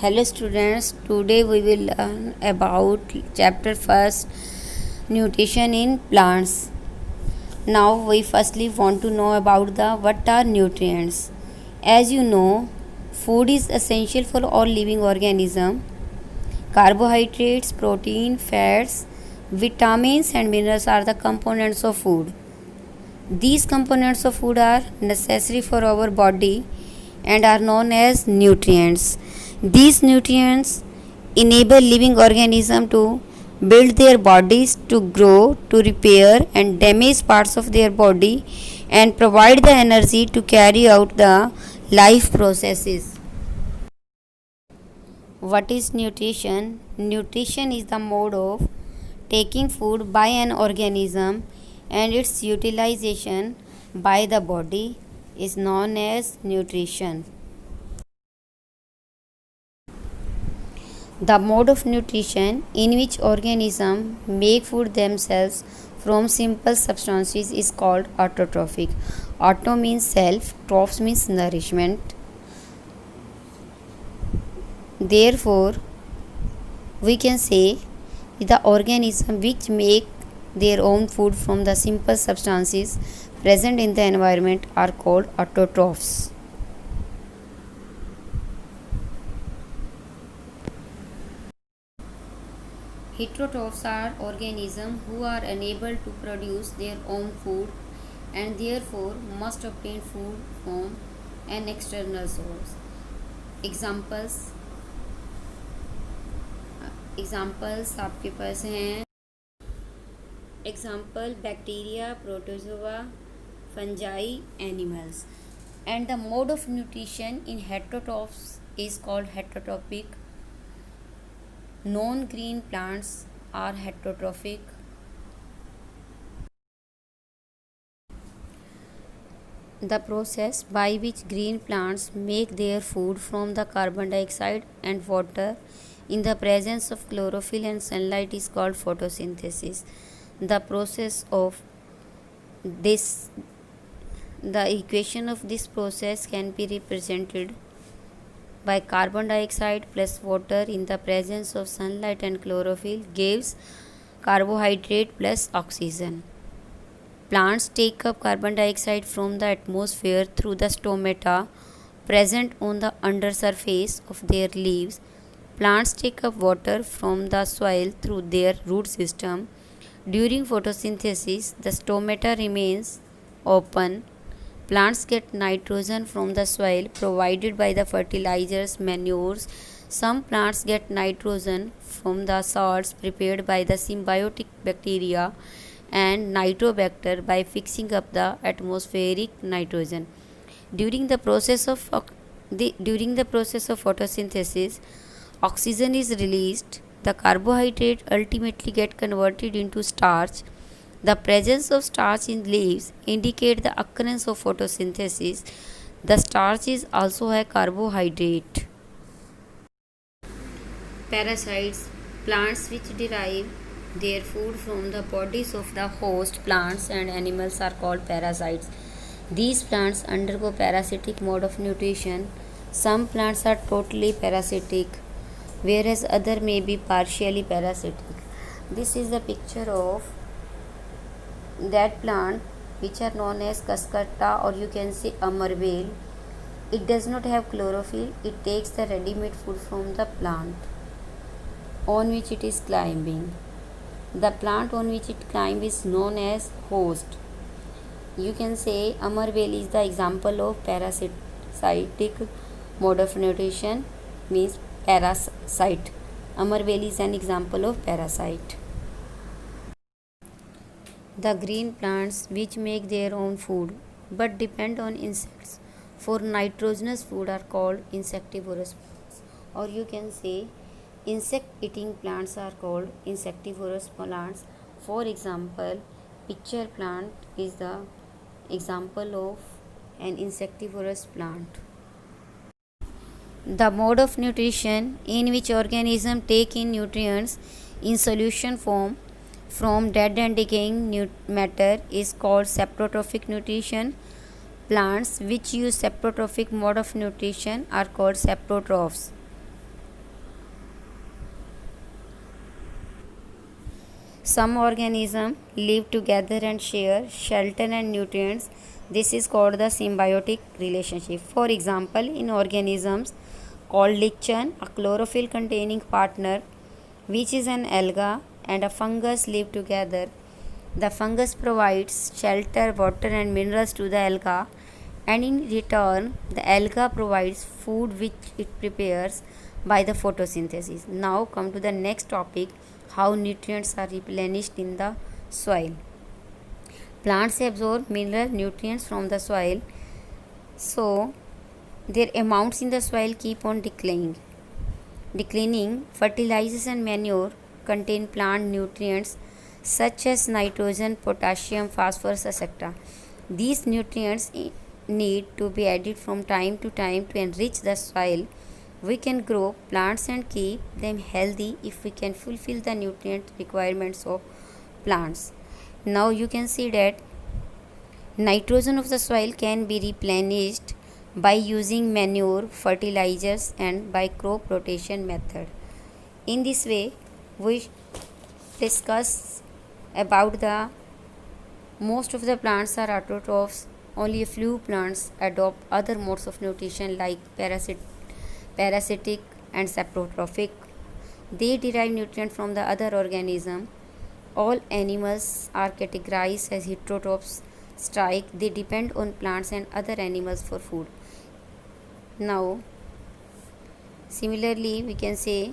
Hello students, today we will learn about chapter first nutrition in plants. Now we firstly want to know about the what are nutrients. As you know, food is essential for all living organism. Carbohydrates, protein, fats, vitamins and minerals are the components of food. These components of food are necessary for our body and are known as nutrients. These nutrients enable living organisms to build their bodies, to grow, to repair and damage parts of their body, and provide the energy to carry out the life processes. What is nutrition? Nutrition is the mode of taking food by an organism and its utilization by the body is known as nutrition. The mode of nutrition in which organisms make food themselves from simple substances is called autotrophic. Auto means self, troph means nourishment. Therefore, we can say the organism which make their own food from the simple substances present in the environment are called autotrophs. Heterotrophs are organisms who are unable to produce their own food and therefore must obtain food from an external source. Examples आपके पास हैं example bacteria protozoa fungi animals and the mode of nutrition in heterotrophs is called heterotrophic. Non-green plants are heterotrophic. The process by which green plants make their food from the carbon dioxide and water in the presence of chlorophyll and sunlight is called photosynthesis. The process of this The equation of this process can be represented by carbon dioxide plus water in the presence of sunlight and chlorophyll gives carbohydrate plus oxygen. Plants take up carbon dioxide from the atmosphere through the stomata present on the undersurface of their leaves. Plants take up water from the soil through their root system. During photosynthesis, the stomata remains open. Plants get nitrogen from the soil provided by the fertilizers, manures. Some plants get nitrogen from the salts prepared by the symbiotic bacteria and nitrobacter by fixing up the atmospheric nitrogen. During the process of photosynthesis, oxygen is released. The carbohydrate ultimately get converted into starch. The presence of starch in leaves indicate the occurrence of photosynthesis. The starch is also a carbohydrate. Parasites, plants which derive their food from the bodies of the host plants and animals are called parasites. These plants undergo parasitic mode of nutrition. Some plants are totally parasitic, whereas other may be partially parasitic. This is the picture of that plant which are known as cascata, or you can say amarvale. It does not have chlorophyll. It takes the ready-made food from the plant on which it is climbing. The plant on which it climbs is known as host. You can say amarvale is the example of parasitic mode of nutrition, means parasite. Amarvale is an example of parasite. The green plants which make their own food but depend on insects for nitrogenous food are called insectivorous plants, or you can say insect eating plants are called insectivorous plants. For example, pitcher plant is the example of an insectivorous plant. The mode of nutrition in which organisms take in nutrients in solution form from dead and decaying matter is called saprotrophic nutrition. Plants which use saprotrophic mode of nutrition are called saprotrophs. Some organisms live together and share shelter and nutrients. This is called the symbiotic relationship. For example, in organisms called lichen, a chlorophyll containing partner, which is an alga, and a fungus live together. The fungus provides shelter, water, and minerals to the alga, and in return, the alga provides food which it prepares by the photosynthesis. Now, come to the next topic, how nutrients are replenished in the soil. Plants absorb mineral nutrients from the soil, so their amounts in the soil keep on declining. Fertilizers and manure contain plant nutrients such as nitrogen, potassium, phosphorus, etc. These nutrients need to be added from time to time to enrich the soil. We can grow plants and keep them healthy if we can fulfill the nutrient requirements of plants. Now you can see that nitrogen of the soil can be replenished by using manure, fertilizers, and by crop rotation method. In this way, we discuss about the most of the plants are autotrophs. Only a few plants adopt other modes of nutrition like parasitic and saprotrophic. They derive nutrients from the other organism. All animals are categorized as heterotrophs. Strike, they depend on plants and other animals for food. Now, similarly, we can say